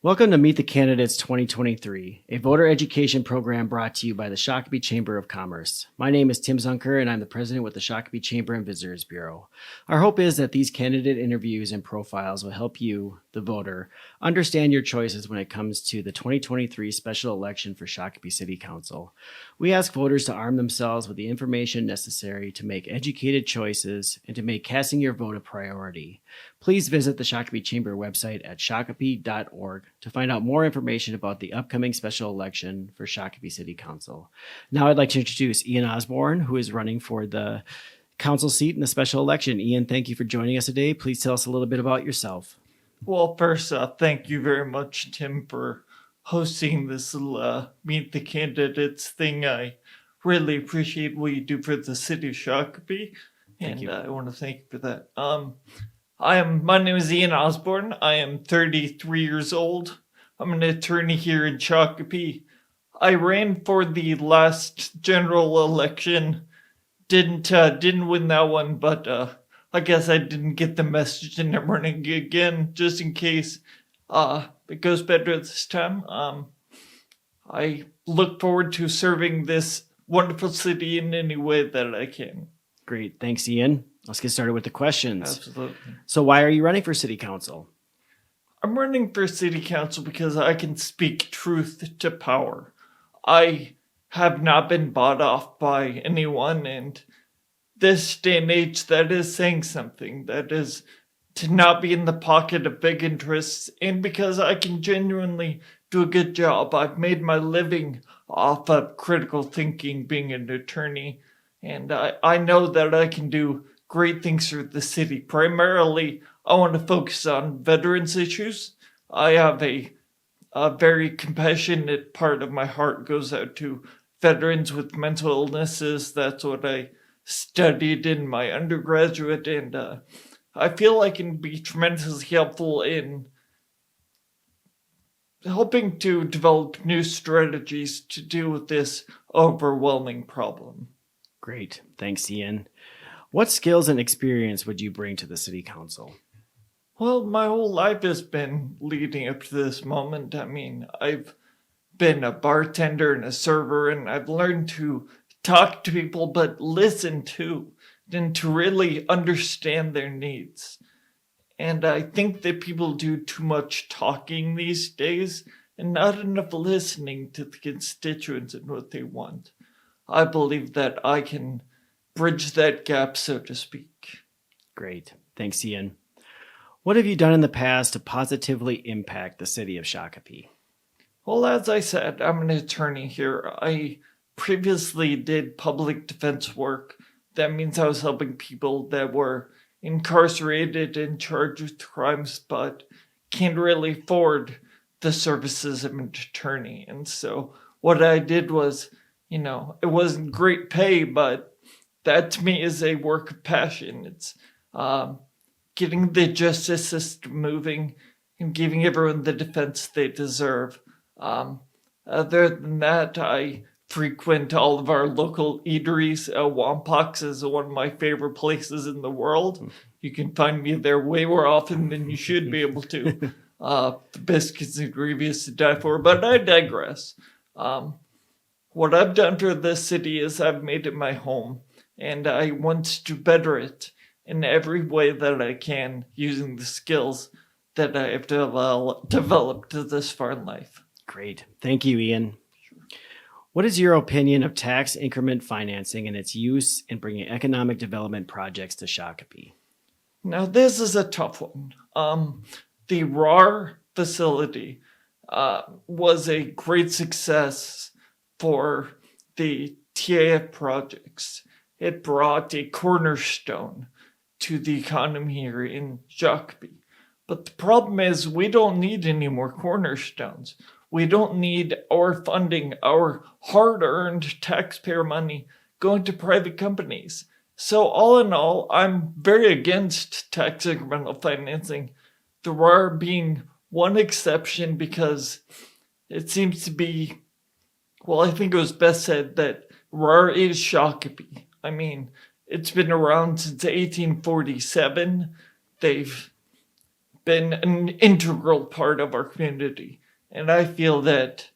Welcome to Meet the Candidates 2023, a voter education program brought to you by the Shakopee Chamber of Commerce. My name is Tim Zunker, and I'm the president with the Shakopee Chamber and Visitors Bureau. Our hope is that these candidate interviews and profiles will help you, the voter, understand your choices when it comes to the 2023 special election for Shakopee City Council. We ask voters to arm themselves with the information necessary to make educated choices and to make casting your vote a priority. Please visit the Shakopee Chamber website at shakopee.org to find out more information about the upcoming special election for Shakopee City Council. Now I'd like to introduce Ian Osborn, who is running for the council seat in the special election. Ian, thank you for joining us today. Please tell us a little bit about yourself. Well, first, thank you very much, Tim, for hosting this Meet the Candidates thing. I really appreciate what you do for the city of Shakopee, and I want to thank you for that. My name is Ian Osborn. I am 33 years old. I'm an attorney here in Shakopee. I ran for the last general election. Didn't win that one, but I guess I didn't get the message, and I'm running again just in case it goes better this time. I look forward to serving this wonderful city in any way that I can. Great. Thanks, Ian. Let's get started with the questions. Absolutely. So why are you running for city council? I'm running for city council because I can speak truth to power. I have not been bought off by anyone, and this day and age, that is saying something. That is to not be in the pocket of big interests, and because I can genuinely do a good job. I've made my living off of critical thinking, being an attorney, and I know that I can do great things for the city. Primarily, I want to focus on veterans issues. I have a very compassionate part of my heart goes out to veterans with mental illnesses. That's what I studied in my undergraduate, and I feel I can be tremendously helpful in helping to develop new strategies to deal with this overwhelming problem. Great. Thanks, Ian. What skills and experience would you bring to the city council? Well, my whole life has been leading up to this moment. I mean, I've been a bartender and a server, and I've learned to talk to people, but listen to, and to really understand their needs. And I think that people do too much talking these days and not enough listening to the constituents and what they want. I believe that I can bridge that gap, so to speak. Great. Thanks, Ian. What have you done in the past to positively impact the city of Shakopee? Well, as I said, I'm an attorney here. I previously did public defense work. That means I was helping people that were incarcerated and charged with crimes, but can't really afford the services of an attorney. And so what I did was, it wasn't great pay, but that to me is a work of passion. It's getting the justice system moving and giving everyone the defense they deserve. Other than that, I frequent all of our local eateries. Wampox is one of my favorite places in the world. You can find me there way more often than you should be able to. The biscuits and gravy is to die for, but I digress. What I've done for this city is I've made it my home, and I want to better it in every way that I can using the skills that I have developed this far in life. Great. Thank you, Ian. What is your opinion of tax increment financing and its use in bringing economic development projects to Shakopee? Now, this is a tough one. The RAR facility was a great success for the TAF projects. It brought a cornerstone to the economy here in Shakopee. But the problem is we don't need any more cornerstones. We don't need our funding, our hard-earned taxpayer money going to private companies. So all in all, I'm very against tax incremental financing. The RAR being one exception because it seems to be, well, I think it was best said that RAR is Shakopee. I mean, it's been around since 1847. They've been an integral part of our community. And I feel that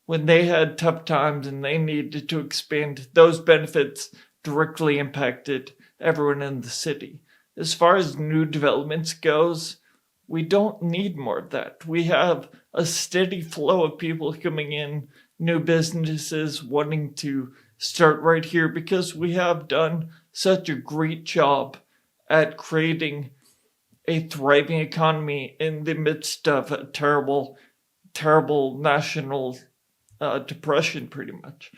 when they had tough times and they needed to expand, those benefits directly impacted everyone in the city. As far as new developments goes, we don't need more of that. We have a steady flow of people coming in, new businesses wanting to start right here because we have done such a great job at creating a thriving economy in the midst of a terrible, terrible national depression, pretty much.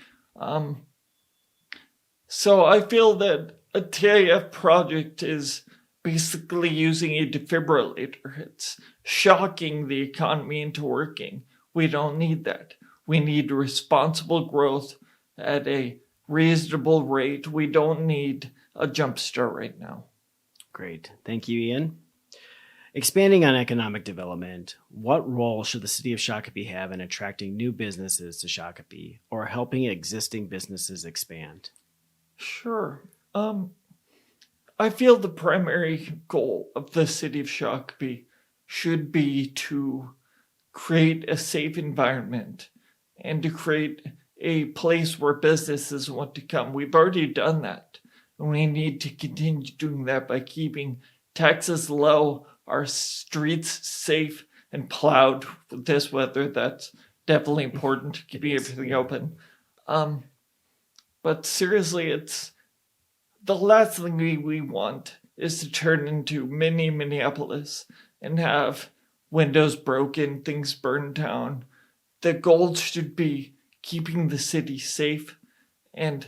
So I feel that a TIF project is basically using a defibrillator. It's shocking the economy into working. We don't need that. We need responsible growth at a reasonable rate. We don't need a jump start right now. Great. Thank you, Ian. Expanding on economic development, what role should the city of Shakopee have in attracting new businesses to Shakopee or helping existing businesses expand? Sure. I feel the primary goal of the city of Shakopee should be to create a safe environment and to create a place where businesses want to come. We've already done that, and we need to continue doing that by keeping taxes low, our streets safe and plowed with this weather. That's definitely important, keeping everything open. But seriously, it's the last thing we want is to turn into mini Minneapolis and have windows broken, things burned down. The goal should be keeping the city safe, and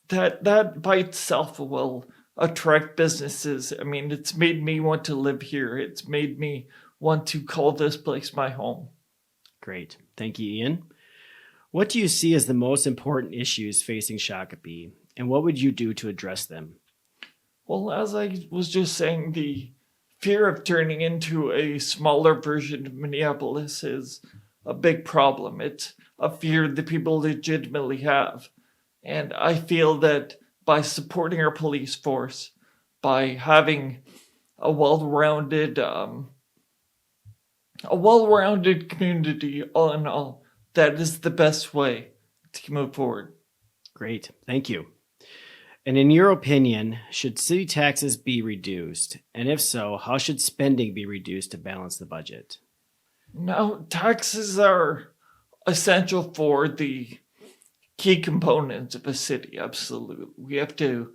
that by itself will attract businesses. I mean, it's made me want to live here. It's made me want to call this place my home. Great. Thank you, Ian. What do you see as the most important issues facing Shakopee, and what would you do to address them? Well, as I was just saying, the fear of turning into a smaller version of Minneapolis is a big problem. It's a fear that people legitimately have. And I feel that by supporting our police force, by having a well-rounded community all in all, that is the best way to move forward. Great. Thank you. And in your opinion, should city taxes be reduced? And if so, how should spending be reduced to balance the budget? Now, taxes are essential for the key components of a city, absolutely. We have to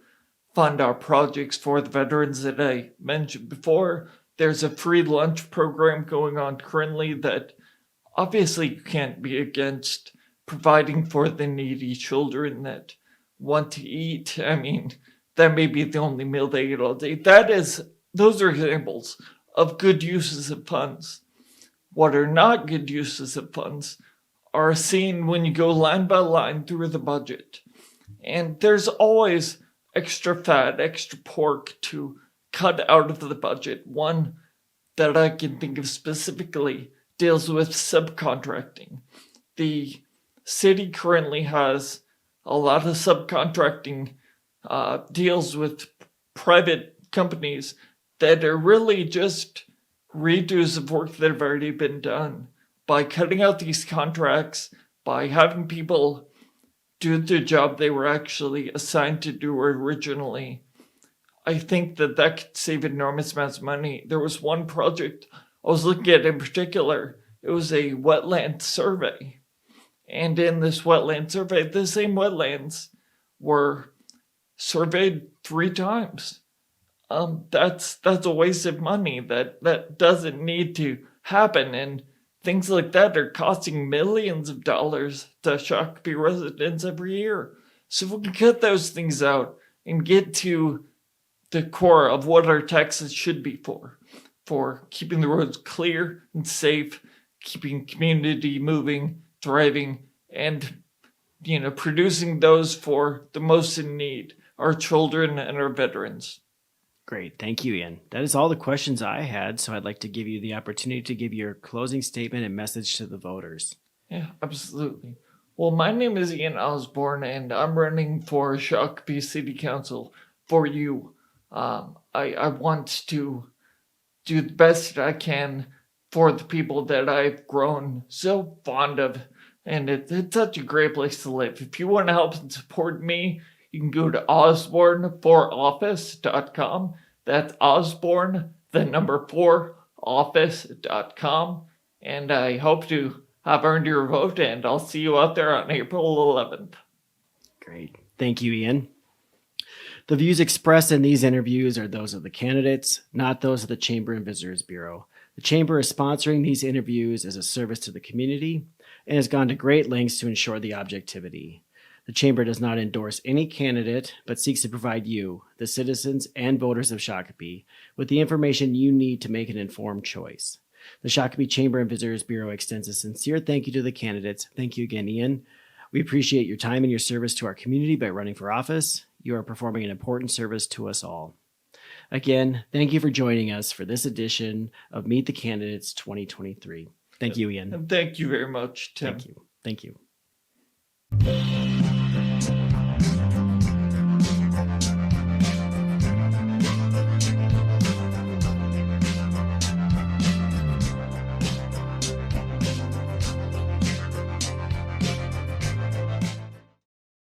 fund our projects for the veterans that I mentioned before. There's a free lunch program going on currently that obviously you can't be against providing for the needy children that want to eat. I mean, that may be the only meal they eat all day. Those are examples of good uses of funds. What are not good uses of funds are seen when you go line by line through the budget. And there's always extra fat, extra pork to cut out of the budget. One that I can think of specifically deals with subcontracting. The city currently has a lot of subcontracting deals with private companies that are really just redos of work that have already been done. By cutting out these contracts, by having people do the job they were actually assigned to do originally, I think that could save enormous amounts of money. There was one project I was looking at in particular. It was a wetland survey. And in this wetland survey, the same wetlands were surveyed 3 times. That's a waste of money. That doesn't need to happen. And things like that are costing millions of dollars to Shakopee residents every year. So if we can cut those things out and get to the core of what our taxes should be for keeping the roads clear and safe, keeping community moving, thriving, and producing those for the most in need, our children and our veterans. Great. Thank you, Ian. That is all the questions I had, so I'd like to give you the opportunity to give your closing statement and message to the voters. Yeah, absolutely. Well, my name is Ian Osborn, and I'm running for Shakopee City Council for you. I want to do the best I can for the people that I've grown so fond of. And it's such a great place to live. If you want to help and support me, you can go to osbornforoffice.com. That's Osborn, the number 4, office.com. And I hope to have earned your vote, and I'll see you out there on April 11th. Great. Thank you, Ian. The views expressed in these interviews are those of the candidates, not those of the Chamber and Visitors Bureau. The Chamber is sponsoring these interviews as a service to the community and has gone to great lengths to ensure the objectivity. The Chamber does not endorse any candidate, but seeks to provide you, the citizens and voters of Shakopee, with the information you need to make an informed choice. The Shakopee Chamber and Visitors Bureau extends a sincere thank you to the candidates. Thank you again, Ian. We appreciate your time and your service to our community by running for office. You are performing an important service to us all. Again, thank you for joining us for this edition of Meet the Candidates 2023. Thank you, Ian. And thank you very much, Tim. Thank you.